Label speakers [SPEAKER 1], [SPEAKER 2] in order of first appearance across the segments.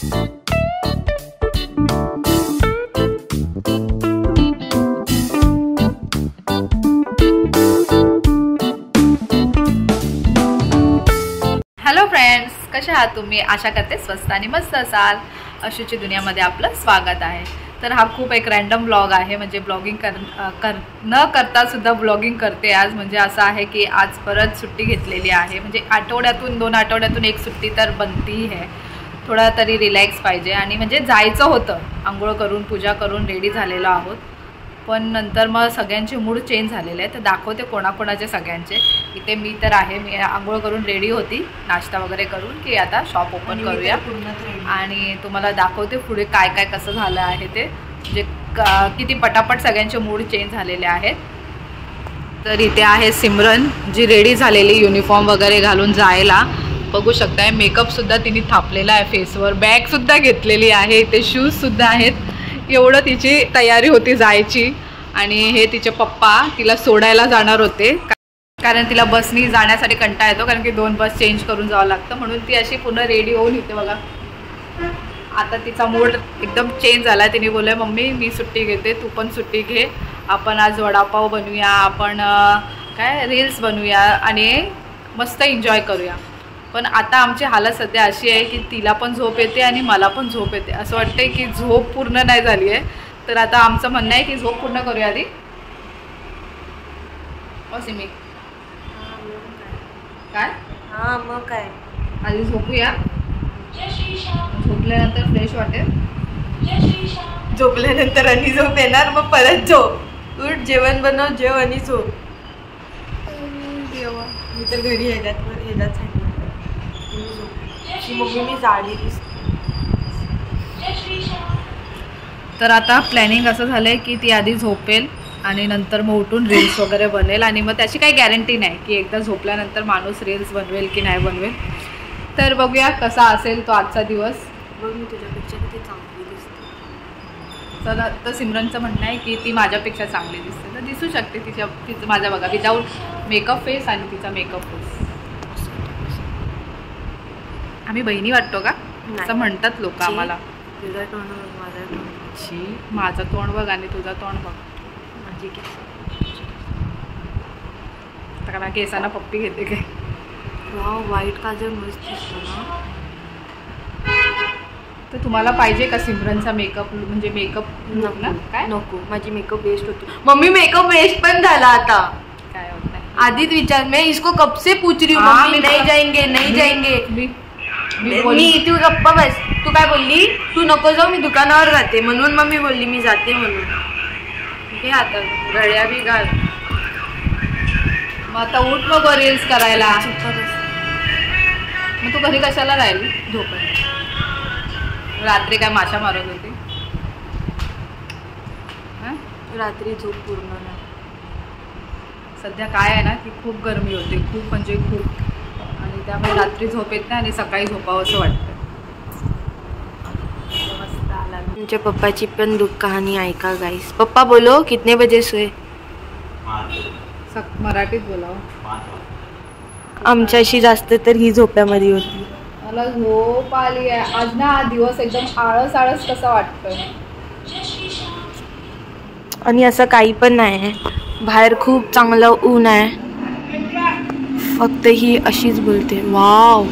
[SPEAKER 1] Hello friends, कसे आहात तुम्ही? आशा करते स्वस्त आणि मस्त असाल. अशीची दुनियामध्ये आपलं स्वागत आहे. तर हा खूप एक रॅन्डम ब्लॉग आहे, म्हणजे ब्लॉगिंग न करता सुद्धा ब्लॉगिंग करते आज. म्हणजे असं आहे की आज परत सुट्टी घेतलेली आहे, म्हणजे आठवड्यातून 2 आठवड्यातून एक सुट्टी तर बनती आहे. थोडा तरी रिलॅक्स पाहिजे आणि म्हणजे जायचं होतं. आंघोळ करून पूजा करून रेडी झालेलो आहोत, पण नंतर मग सगळ्यांचे मूड चेंज झालेले आहे. तर दाखवते कोणाकोणाचे सगळ्यांचे. इथे मी तर आहे, मी आंघोळ करून रेडी होती नाश्ता वगैरे करून की आता शॉप ओपन करूया आणि तुम्हाला दाखवते पुढे काय काय कसं झालं आहे ते, म्हणजे किती पटापट सगळ्यांचे मूड चेंज झालेले आहेत. तर इथे आहे सिमरन, जी रेडी झालेली युनिफॉर्म वगैरे घालून जायला. बघू शकताय मेकअपसुद्धा तिने थापलेला आहे फेसवर, बॅगसुद्धा घेतलेली आहे, इथे शूजसुद्धा आहेत. एवढं तिची तयारी होती जायची. आणि हे तिचे पप्पा तिला सोडायला जाणार होते, कारण तिला बसनी जाण्यासाठी कंटाळा येतो, कारण की 2 बस चेंज करून जावं लागतं. म्हणून ती अशी पुन्हा रेडी होऊन येते बघा. आता तिचा मूड एकदम चेंज झाला. तिने बोलले मम्मी मी सुट्टी घेते, तू पण सुट्टी घे, आपण आज वडापाव बनवूया, आपण काय रील्स बनवूया आणि मस्त एन्जॉय करूया. पण आता आमची हालत सध्या अशी आहे की तिला पण झोप येते आणि मला पण झोप येते. असं वाटतंय की झोप पूर्ण नाही झाली आहे. तर आता आमचं म्हणणं आहे की झोप पूर्ण करूया आधी. सिमी काय?
[SPEAKER 2] हां मग काय,
[SPEAKER 1] आधी झोपूया, झोपल्यानंतर फ्रेश वाटेल.
[SPEAKER 2] झोपल्यानंतर आणि झोप येणार, मग परत झोप. उठ, जेवण बनव, जेव आणि झोप. मी तर घरी ह्याच्यात मम्मी मी जाडी दिसते.
[SPEAKER 1] तर आता प्लॅनिंग असं झालं आहे की ती आधी झोपेल आणि नंतर मग उठून रील्स वगैरे बनवेल. आणि मग त्याची काही गॅरंटी नाही की एकदा झोपल्यानंतर माणूस रील्स बनवेल की नाही बनवेल. तर बघूया कसा असेल तो आजचा दिवस.
[SPEAKER 2] बघ मी तुझ्यापेक्षा किती चांगली दिसते.
[SPEAKER 1] तर सिमरनचं म्हणणं आहे की ती माझ्यापेक्षा चांगली दिसते. तर दिसू शकते तिचं माझा बघा, विदाऊट मेकअप फेस आणि तिचा मेकअप फेस. आम्ही बहिणी वाटतो का असं म्हणतात लोक आम्हाला.
[SPEAKER 2] तुझं तोंड बघ, माझं तोंड.
[SPEAKER 1] माझं तोंड बघ आणि तुझं तोंड बघ.
[SPEAKER 2] माझी केस
[SPEAKER 1] आता केसांना पप्पी घेते काय?
[SPEAKER 2] वाव, व्हाईट काजळ मस्त दिसतो ना.
[SPEAKER 1] तर तुम्हाला पाहिजे का सिमरनचा मेकअप, म्हणजे मेकअप लुक ना? काय
[SPEAKER 2] नको, माझी मेकअप वेस्ट होती. मम्मी मेकअप वेस्ट पण झाला आता.
[SPEAKER 1] काय होत नाही.
[SPEAKER 2] आधीच विचार, मैं इसको कब से पूछ रही हूँ मम्मी नहीं जाएंगे नहीं जाएंगे. मी तू गप्पा बस. तू काय बोलली? तू नको जाऊ, मी दुकानावर जाते, म्हणून मम्मी बोलली मी जाते म्हणून. घे आता घड्या बी घाल.
[SPEAKER 1] मग आता उठ मग रील्स करायला. मग तू घरी कशाला राहिली?
[SPEAKER 2] झोपत.
[SPEAKER 1] रात्री काय माशा मारत होती?
[SPEAKER 2] रात्री झोप पूर्ण नाही.
[SPEAKER 1] सध्या काय आहे ना की खूप गरमी होते, खूप म्हणजे खूप, आणि त्यामुळे रात्री झोप येत नाही आणि सकाळी झोपावं असं वाटतं. मस्त आला.
[SPEAKER 2] तुमच्या पप्पाची पण दुःख कहाणी ऐका गाईस. पप्पा बोलो कितने बजे सोए?
[SPEAKER 1] मराठीत बोलावं.
[SPEAKER 2] आमच्याशी जास्त तर ही झोप्यामध्ये होती.
[SPEAKER 1] मला झोप आली आहे आज ना. हा दिवस एकदम आळस आळस कसा वाटतोय.
[SPEAKER 2] आणि असं काही पण नाही आहे, बाहेर खूप चांगलं ऊन आहे, फक्त ही अशीच बोलते वाव.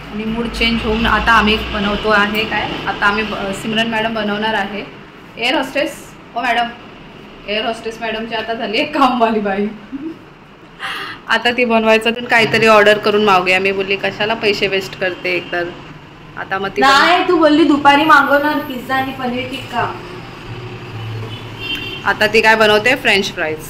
[SPEAKER 1] आणि मूड चेंज होऊन आता आम्ही बनवतो आहे काय, आता आम्ही सिमरन मॅडम बनवणार आहे एअर होस्टेस. हो मॅडम, एअर होस्टेस मॅडमची आता झाली आहे कामवाली बाई. आता ती बनवायचं काहीतरी ऑर्डर करून मागूया. मी बोलली कशाला पैसे वेस्ट करते एकतर. आता मग ती
[SPEAKER 2] नाही, तू बोलली दुपारी मागवणार पिझ्झा आणि पनीर टिक्का.
[SPEAKER 1] आता ती काय बनवते, फ्रेंच फ्राईज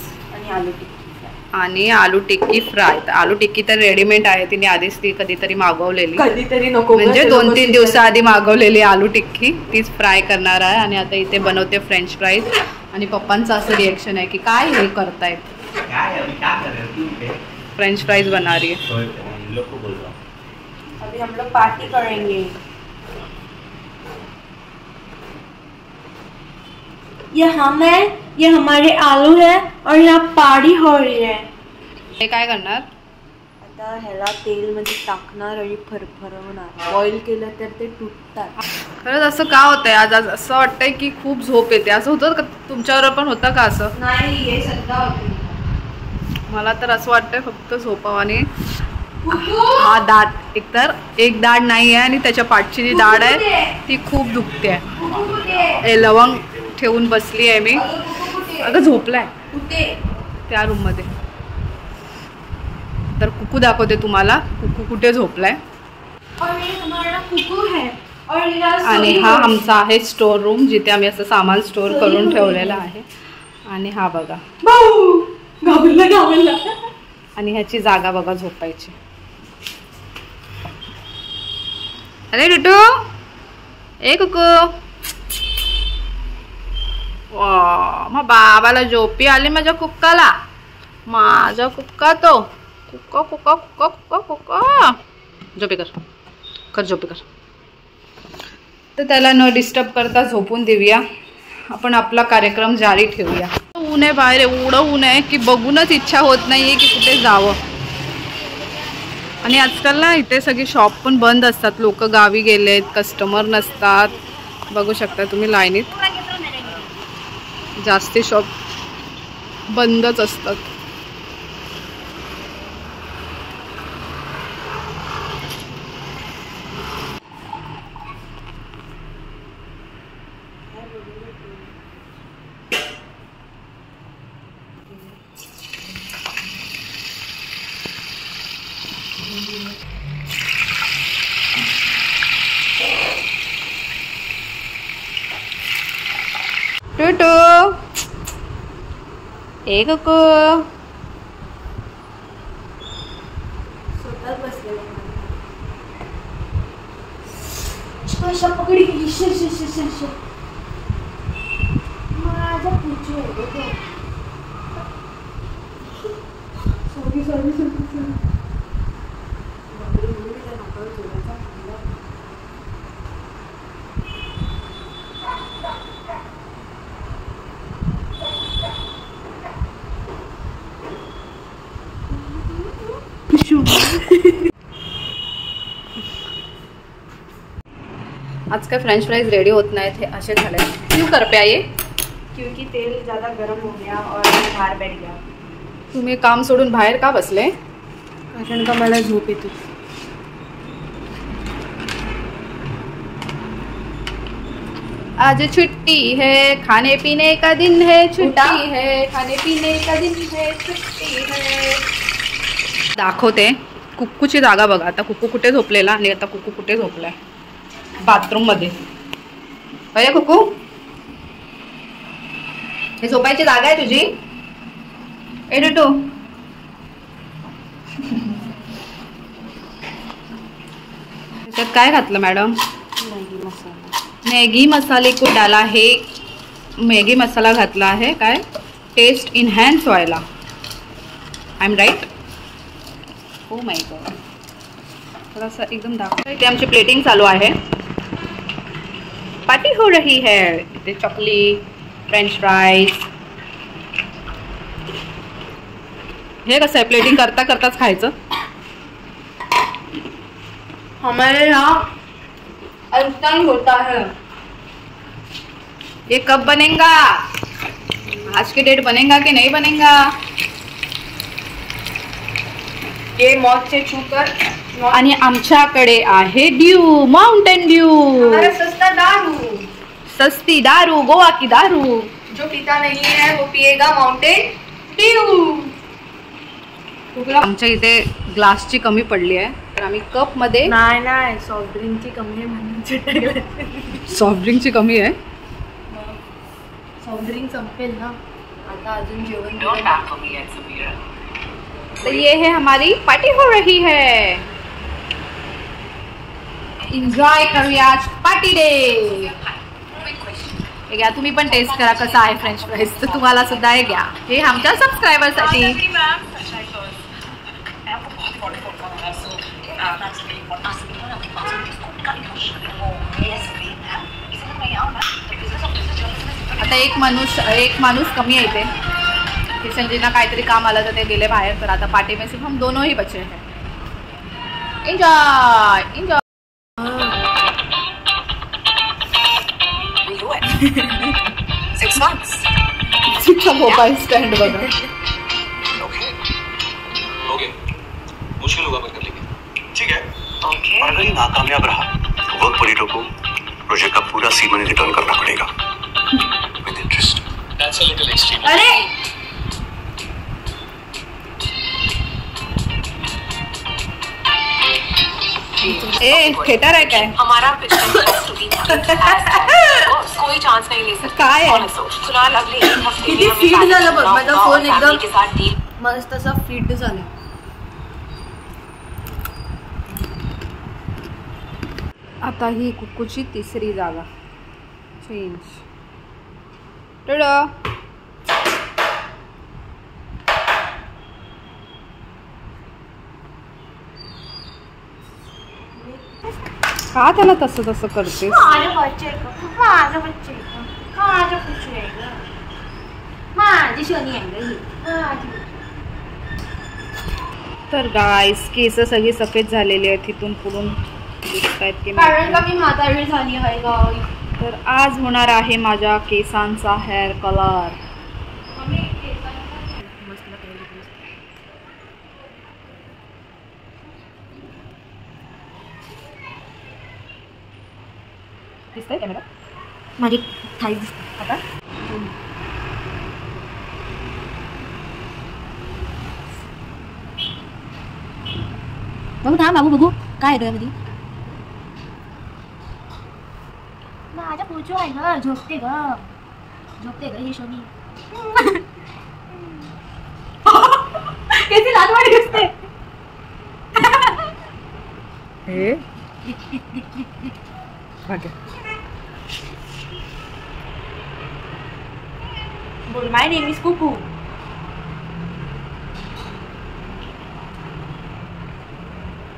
[SPEAKER 1] आणि आलू टिक्की फ्राय. तर आलू टिक्की तर रेडीमेड आहे, तिने आधीच ती कधीतरी मागवलेली,
[SPEAKER 2] कधीतरी नको
[SPEAKER 1] म्हणजे 2-3 दिवसाआधी मागवलेली आलू टिक्की, तीच फ्राय करणार आहे. आणि आता इथे बनवते फ्रेंच फ्राईज. आणि पप्पांचं असं रिएक्शन आहे की काय हे करतायत, फ्रेंच फ्राइज बना रही है.
[SPEAKER 2] अभी हम लोग पार्टी करेंगे. ये हम है, ये हमारे आलू है और यहाँ पार्टी हो रही है.
[SPEAKER 1] हे काय करणार?
[SPEAKER 2] आता आता ह्याला तेल मध्ये टाकणार आणि फरफरवणार. बॉईल केलं तर ते तुटतात.
[SPEAKER 1] खरंच असं का होतंय आज? आज असं वाटतंय की खूप झोप येते. असं होतं का तुमच्यावर पण? होतं का असं?
[SPEAKER 2] नाही, हे सध्या होते.
[SPEAKER 1] मला तर असं वाटतंय फक्त झोपावं. आणि हा दाढ एकतर एक दाढ नाही आहे आणि त्याच्या पाठची जी दाढ आहे ती खूप दुखते आहे. लवंग ठेवून बसली आहे मी. अगं झोपलाय त्या रूम मध्ये. तर कुकू दाखवते तुम्हाला. कुकू कुठे झोपलाय. आणि हा आमचा आहे स्टोर रूम, जिथे आम्ही असं सामान स्टोर करून ठेवलेलं आहे. आणि हा बघा आणि ह्याची जागा बघा झोपायची. अरे टुटू, ए कुकू. मग बाबाला झोपी आली माझ्या कुक्काला. माझा कुक्का तो कुक्का कुक्का कुक्का कुक्का कुक्का. झोपी कर झोपी कर. तर त्याला न डिस्टर्ब करता झोपून देऊया. आपण आपला कार्यक्रम जारी ठेवूया. ऊन आहे बाहेर, एवढं ऊन आहे की बघूनच इच्छा होत नाहीये की कुठे जावं. आणि आजकाल ना इथे सगळी शॉप पण बंद असतात. लोक गावी गेलेत, कस्टमर नसतात. बघू शकता तुम्ही लाईनीत जास्ती शॉप बंदच असतात. टुटू, ए कुकू.
[SPEAKER 2] स्वतःच बसले. कशा पकडी गेली. माझा पुचू आहे. सॉरी.
[SPEAKER 1] आज काय फ्रेंच फ्राइज रेडी होत नाहीत. हे असे झाले. क्यों कर पे आये?
[SPEAKER 2] क्योंकि तेल ज़्यादा गर्म हो गया और बाहर बैठ गया.
[SPEAKER 1] तुम्ही काम सोडून बाहेर का बसले?
[SPEAKER 2] कारण का मला झोप येते.
[SPEAKER 1] आज छुट्टी है, खाने पीने का दिन है. छुट्टी है, खाने पीने का दिन है. छुट्टी है. दाखवते कुक्कूची जागा बघा. आता कुक्कू कुठे झोपलेला आणि आता कुक्कू कुठे झोपलाय. बाथरूम मध्ये. अरे कुक्कू, हे झोपायची जागा आहे तुझी. ए टुटू, त्याच्यात काय घातलं मॅडम? मॅगी मसाले को डाला. हे मॅगी मसाला घातला आहे. काय टेस्ट इन्हॅन्स व्हायला. I am right? हो माय गॉड. थोडासा एकदम दाखव. इथे आमची प्लेटिंग चालू आहे. पार्टी हो रही है. इथे चॉकली, फ्रेंच फ्राइज. हे कसं आहे? प्लेटिंग करता करताच खायचं.
[SPEAKER 2] हमारे यहाँ इंस्टेंट होता है.
[SPEAKER 1] ये कब बनेगा? आज की डेट बनेगा कि नहीं बनेगा?
[SPEAKER 2] ये मौत से छूकर.
[SPEAKER 1] आणि आमच्याकडे आहे ड्यू, माउंटेन ड्यू.
[SPEAKER 2] हमारा सस्ता दारू.
[SPEAKER 1] सस्ती दारू, गोवा की दारू.
[SPEAKER 2] जो पीता नहीं है वो पिएगा माउंटेन ड्यू.
[SPEAKER 1] आमच्या इथे ग्लासची कमी पडली आहे, तर आम्ही कप मध्ये.
[SPEAKER 2] नाही सॉफ्ट ड्रिंकची कमी आहे म्हणून.
[SPEAKER 1] सॉफ्ट ड्रिंकची कमी आहे.
[SPEAKER 2] सॉफ्ट ड्रिंक संपेल ना आता. अजून जेवण.
[SPEAKER 1] तो ये है हमारी पार्टी हो रही है. एन्जॉय करूया आज पार्टी डे. घ्या तुम्ही पण टेस्ट करा कसा आहे फ्रेंच फ्राईज. तर तुम्हाला सुद्धा हे घ्या. हे आमच्या सबस्क्रायबरसाठी. आता एक माणूस कमी आहे इथे. किशन जीना काहीतरी काम आलं तर ते गेले बाहेर. तर आता पार्टी में सिर्फ हम दोनों ही बचे हैं. Enjoy enjoy.
[SPEAKER 3] 6 months.
[SPEAKER 1] Mobile stand बघा.
[SPEAKER 3] ओके मुश्किल होगा पर कर लेंगे. ठीक है. ओके. और अगर ये नाकामयाब रहा तो वर्क पॉलिटो को प्रोजेक्ट का पूरा सीड मनी रिटर्न करना पड़ेगा विद interest. That's a little extreme.
[SPEAKER 2] अरे
[SPEAKER 1] ए थिएटर आहे काय?
[SPEAKER 4] हमारा कोई चांस नहीं ले सकता.
[SPEAKER 1] काय आहे?
[SPEAKER 4] फिलहाल अगले एक हफ्ते
[SPEAKER 2] किती
[SPEAKER 4] में
[SPEAKER 2] फिट झालं बघ माझा फोन एकदम
[SPEAKER 4] के साथ डील.
[SPEAKER 2] मस्त असा फिट झाला.
[SPEAKER 1] आता ही कुकूची तिसरी जागा चेंज. का त्याला तसं तसं करतेस?
[SPEAKER 2] माझं बच्चे माझं बच्चे माझं खुशी आहे ग. माझी शनी आहे ग ही.
[SPEAKER 1] तर गाईस केस सगळी सफेद झालेली आहेत. तिथून पुढून दिसतायत की
[SPEAKER 2] कारण का मी म्हातारी झाली आहे ग.
[SPEAKER 1] तर आज होणार आहे माझ्या केसांचा हेअर कलर. दिसतंय कॅमेरा?
[SPEAKER 2] माझी थाई दिसते
[SPEAKER 1] आता
[SPEAKER 2] बघू थांब बाबू बघू काय आहे मध्ये. माझ्या पुढच्या आहे ग. झोपते ग ही शनी. किती लाजवाडी दिसते.
[SPEAKER 1] हे भाग्य.
[SPEAKER 2] बोल माय नेम इज कुकू.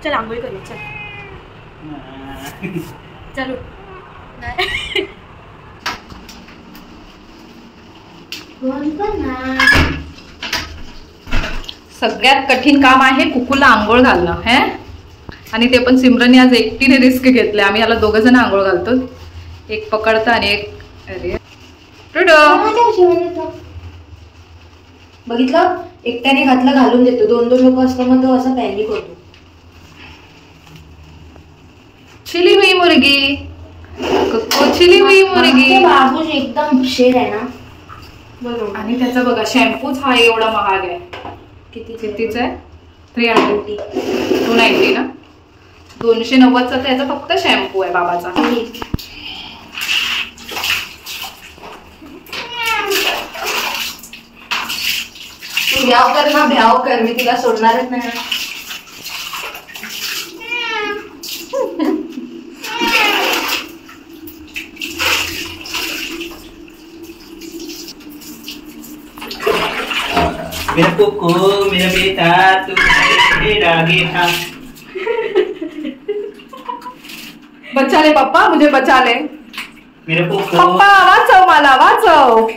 [SPEAKER 2] चल आंघोळ करू चल. चलो
[SPEAKER 1] सगळ्यात कठीण काम आहे कुकूला आंघोळ घालणं हे. आणि ते पण सिमरनने आज एकटीने रिस्क घेतले. आम्ही याला दोघं जण आंघोळ घालतो. एक पकडतं आणि एक अरे
[SPEAKER 2] बघितलं एकट्याने घातला घालून देतो. 2-2 लोक असतं मग तो असा पॅनिक होतो.
[SPEAKER 1] छिली हुई मुर्गी कुकू छिली हुई मुर्गी.
[SPEAKER 2] बाबूश एकदम शेर आहे ना. बरोबर.
[SPEAKER 1] आणि त्याचा बघा शॅम्पूच हा एवढा महाग आहे. कितीचा आहे? 290 ना. 290चा त्याचा फक्त शॅम्पू आहे बाबाचा.
[SPEAKER 2] तू भ्याव कर ना भ्याव कर. मी तिला सोडणारच नाही.
[SPEAKER 5] मेरा कुकू मेरा बेटा तू मेरा बेटा.
[SPEAKER 1] बचा ले पप्पा मुझे बचा ले.
[SPEAKER 5] मेरा कुकू
[SPEAKER 1] पप्पा वाचव मला वाचव.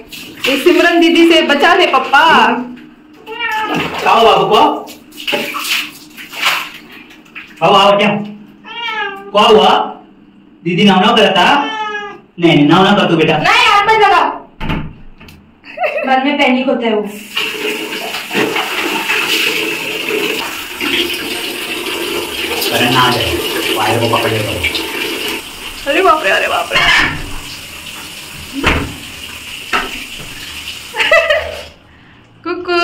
[SPEAKER 1] इस सिमरन दीदी से बचा ले पप्पा.
[SPEAKER 5] क्या हुआ बाबू को? आओ क्या क्या हुआ? दीदी नाव ना करता. नहीं नाव ना कर तू बेटा.
[SPEAKER 2] नहीं हाथ मत लगा. बाद में पैनिक होता है वो.
[SPEAKER 5] अरे ना जाए वायर को पकड़ लेगा.
[SPEAKER 1] अरे बापरे अरे बापरे. कुकू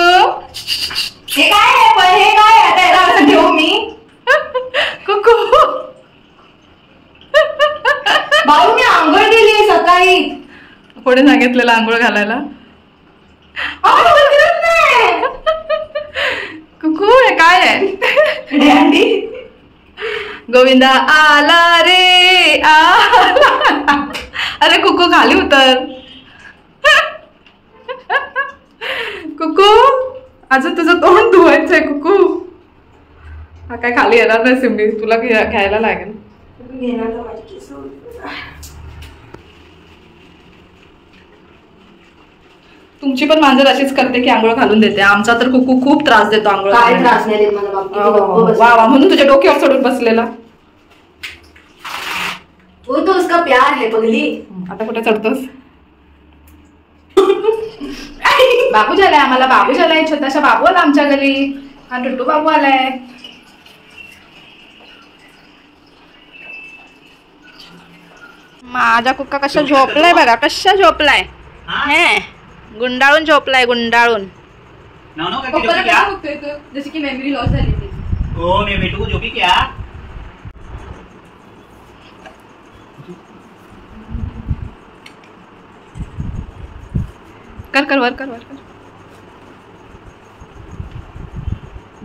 [SPEAKER 2] हे काय आहे पण हे काय आता याला असं घेऊ मी.
[SPEAKER 1] कुकू
[SPEAKER 2] भाऊ मी आंघोळ केली सकाळी.
[SPEAKER 1] कोणी सांगितलेलं आंघोळ घालायला? कुकू हे काय आहे?
[SPEAKER 2] डॅडी
[SPEAKER 1] गोविंदा आला रे आला. अरे कुकू खाली उतर. कुकू अजून तुझं तोंड धुवायचंय कुकू. हा काय खाली येणार नाही सिमरी. तुला घ्यायला लागेल.
[SPEAKER 2] घेणार तर माझी केस.
[SPEAKER 1] तुमची पण मांजर अशीच करते की आंघोळ घालून देते. आमचा तर कुकू खूप त्रास देतो आंघोळ
[SPEAKER 2] काय
[SPEAKER 1] घालायला.
[SPEAKER 2] त्रास नाही देत मला बाबा.
[SPEAKER 1] वा वा, म्हणून तुझ्या डोक्यावर चढून बसलेला.
[SPEAKER 2] वो तो उसका प्यार है पगली.
[SPEAKER 1] आता कुठे चढतोस? बाबू झालाय आम्हाला, बाबू झालाय, छोटासा बाबू आला आमच्या घरी. हा टुट्टू बाबू आलाय. माझा कुक्का कशा झोपलाय बघा, कशा झोपलाय. हे गुंडाळून झोपलाय, गुंडाळून.
[SPEAKER 5] नाव करके झोपी क्या?
[SPEAKER 2] जशी की मेमरी लॉस झाली ती.
[SPEAKER 5] ओ मैं बेटू को झोपी क्या?
[SPEAKER 1] कर कर वर कर वर कर.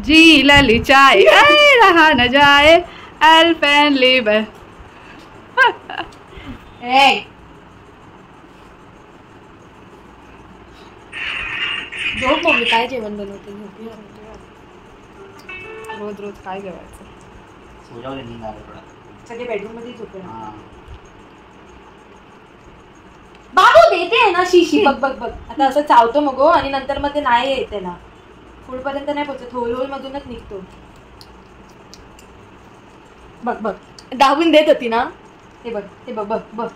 [SPEAKER 1] जी लली चाय रहा न जाए एल्फेन लीबर.
[SPEAKER 2] झोप मम्मी, काय जेवण बनवते?
[SPEAKER 1] रोज रोज काय जेवायचं?
[SPEAKER 5] सो जाओ, नींद आ रहा है थोड़ा.
[SPEAKER 2] सगळे बेडरूम मध्ये झोपे.
[SPEAKER 5] हाँ.
[SPEAKER 2] बाबू देते आहे ना शिशी. बघ बघ बघ, आता असं चावतो मग आणि नंतर मग ते नाही येत त्याला, पुढपर्यंत नाही पोहोचत, होल होल मधूनच निघतो. बघ बघ, दाबून देत होती ना. हे बघ, हे बघ बघ बघ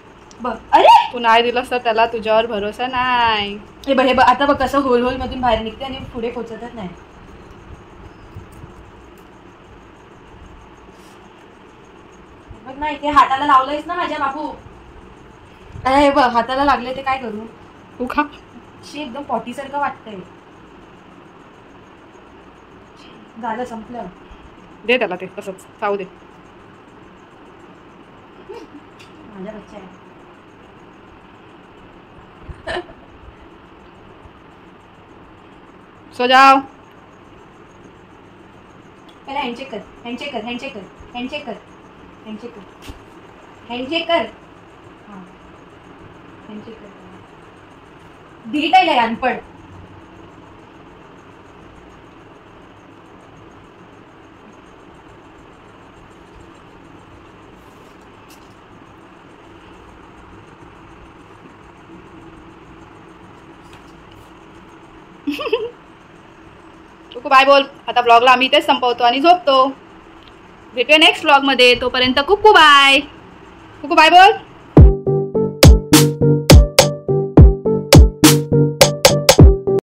[SPEAKER 2] बघ. अरे
[SPEAKER 1] तू नाही दिलास तर त्याला तुझ्यावर भरोसा नाही.
[SPEAKER 2] हे बघ, हे बघ, आता बघ कसं होल होल मधून बाहेर निघते आणि पुढे पोहोचतच नाही. बघ ना, इथे हाताला लावलंयस ना माझ्या बाबू. अरे हे बघ, हाताला लागले ते काय करू?
[SPEAKER 1] तू खा.
[SPEAKER 2] शी, एकदम पॉटी सारखं वाटतंय. झालं, संपलं.
[SPEAKER 1] दे त्याला ते तसंच चावू दे.
[SPEAKER 2] माझ्या बच्चा आहे.
[SPEAKER 1] सो जाओ.
[SPEAKER 2] पहले हँडशेक कर, हँडशेक कर, हँडशेक कर, हँडशेक कर, हँडशेक कर, हँडशेक कर. हां, हँडशेक कर. धीट आहे अनपड.
[SPEAKER 1] कुकू बाय बोल. आता ब्लॉगला आम्ही इथेच संपवतो आणि झोपतो. भेटूया नेक्स्ट ब्लॉगमध्ये. तोपर्यंत कुकू बाय. कुकू बाय बोल.